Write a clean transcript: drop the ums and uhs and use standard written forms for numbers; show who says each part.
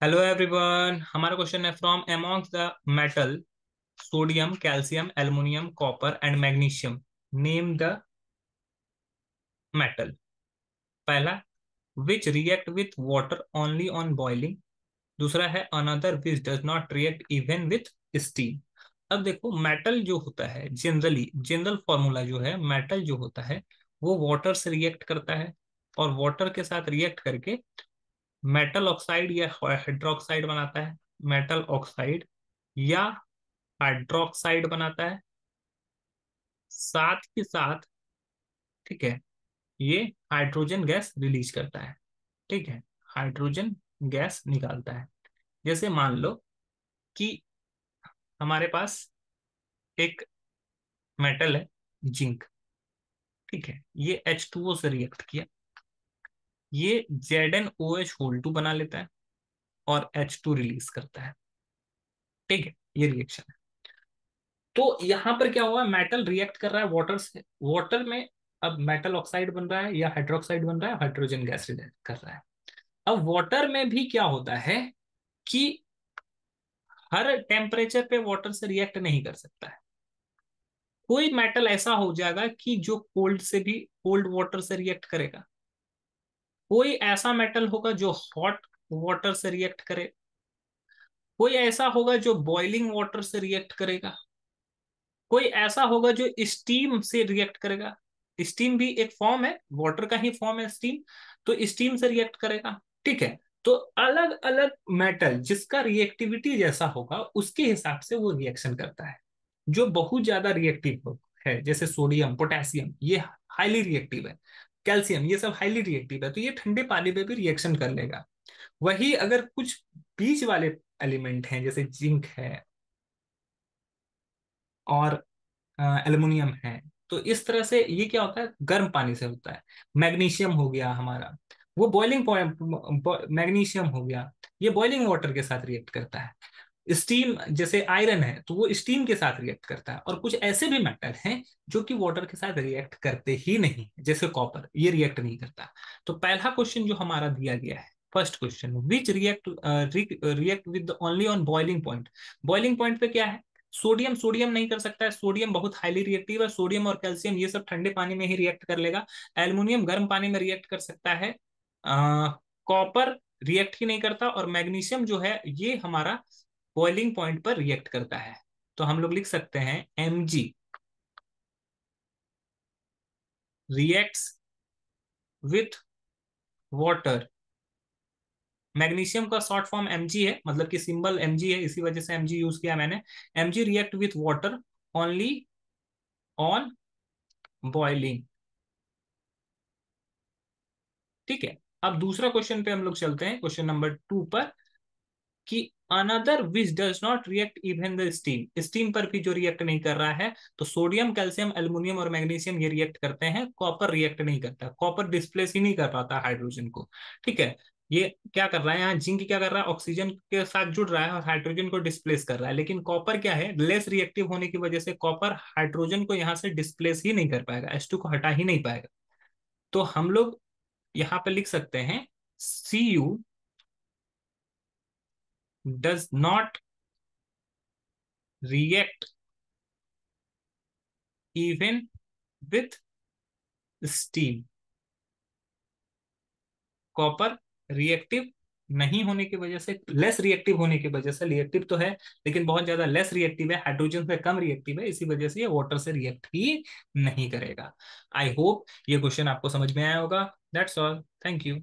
Speaker 1: Hello everyone, हमारा question है from amongst the metal sodium, calcium, aluminium, copper and magnesium name the metal. पहला, which react with water only on boiling. दूसरा है another which does not react even with steam. अब देखो, metal जो होता है जनरल फॉर्मूला जो है, मेटल जो होता है वो वाटर से रिएक्ट करता है और वाटर के साथ रिएक्ट करके मेटल ऑक्साइड या हाइड्रोक्साइड बनाता है। मेटल ऑक्साइड या हाइड्रोक्साइड बनाता है। साथ ही साथ, ठीक है, ये हाइड्रोजन गैस रिलीज करता है। ठीक है, हाइड्रोजन गैस निकालता है। जैसे मान लो कि हमारे पास एक मेटल है, जिंक। ठीक है, ये H2O से रिएक्ट किया, ये ZnOH होल टू बना लेता है और H2 रिलीज करता है। ठीक है, ये रिएक्शन है। तो यहां पर क्या हुआ, मेटल रिएक्ट कर रहा है वाटर से, वाटर में अब मेटल ऑक्साइड बन रहा है या हाइड्रोक्साइड बन रहा है, हाइड्रोजन गैस रिएक्ट कर रहा है। अब वाटर में भी क्या होता है कि हर टेम्परेचर पे वाटर से रिएक्ट नहीं कर सकता है। कोई मेटल ऐसा हो जाएगा कि जो कोल्ड से भी, कोल्ड वाटर से रिएक्ट करेगा। कोई ऐसा मेटल होगा जो हॉट वाटर से रिएक्ट करे। कोई ऐसा होगा जो बॉइलिंग वाटर से रिएक्ट करेगा। कोई ऐसा होगा जो स्टीम से रिएक्ट करेगा। स्टीम भी एक फॉर्म है, वाटर का ही फॉर्म है स्टीम। तो स्टीम से रिएक्ट करेगा। ठीक है, तो अलग अलग मेटल जिसका रिएक्टिविटी जैसा होगा उसके हिसाब से वो रिएक्शन करता है। जो बहुत ज्यादा रिएक्टिव है, जैसे सोडियम, पोटेशियम, ये हाईली रिएक्टिव है। कैल्शियम, ये सब हाईली रिएक्टिव है, तो ये ठंडे पानी पे भी रिएक्शन कर लेगा। वही अगर कुछ बीच वाले एलिमेंट हैं, जैसे जिंक है और एल्युमिनियम है, तो इस तरह से ये क्या होता है, गर्म पानी से होता है। मैग्नीशियम हो गया हमारा, वो बॉइलिंग पॉइंट, मैग्नीशियम हो गया, ये बॉइलिंग वाटर के साथ रिएक्ट करता है। स्टीम, जैसे आयरन है तो वो स्टीम के साथ रिएक्ट करता है। और कुछ ऐसे भी मेटल हैं जो कि वाटर के साथ रिएक्ट करते ही नहीं, जैसे कॉपर, ये रिएक्ट नहीं करता। तो पहला क्वेश्चन जो हमारा दिया गया है, first question, which react react with only on boiling point. Boiling point पे क्या है, सोडियम, सोडियम नहीं कर सकता है, सोडियम बहुत हाईली रिएक्टिव है। सोडियम और कैल्शियम ये सब ठंडे पानी में ही रिएक्ट कर लेगा। एल्युमिनियम गर्म पानी में रिएक्ट कर सकता है। कॉपर रिएक्ट ही नहीं करता। और मैग्नीशियम जो है ये हमारा बॉइलिंग पॉइंट पर रिएक्ट करता है। तो हम लोग लिख सकते हैं Mg reacts with water. Magnesium का शॉर्ट फॉर्म Mg है, मतलब कि सिंबल Mg है, इसी वजह से Mg यूज किया मैंने। Mg react with water only on boiling. ठीक है, अब दूसरा क्वेश्चन पे हम लोग चलते हैं, क्वेश्चन नंबर 2 पर, कि another which does not react even the steam. Steam पर भी जो रिएक्ट नहीं कर रहा है, तो सोडियम, कैल्शियम, एल्युमिनियम और मैग्नीशियम ये रिएक्ट करते हैं। कॉपर रिएक्ट नहीं करता, कॉपर डिस्प्लेस ही नहीं कर पाता हाइड्रोजन को। ठीक है, ये क्या कर रहा है, यहाँ जिंक क्या कर रहा है, ऑक्सीजन के साथ जुड़ रहा है और हाइड्रोजन को डिस्प्लेस कर रहा है। लेकिन कॉपर क्या है, लेस रिएक्टिव होने की वजह से कॉपर हाइड्रोजन को यहाँ से डिस्प्लेस ही नहीं कर पाएगा, H2 को हटा ही नहीं पाएगा। तो हम लोग यहाँ पे लिख सकते हैं Cu does not react even with steam। Copper reactive नहीं होने की वजह से, लेस रिएक्टिव होने की वजह से, रिएक्टिव तो है लेकिन बहुत ज्यादा लेस रिएक्टिव है, हाइड्रोजन से कम रिएक्टिव है, इसी वजह से ये वाटर से रिएक्ट ही नहीं करेगा। आई होप ये क्वेश्चन आपको समझ में आया होगा। That's all, thank you.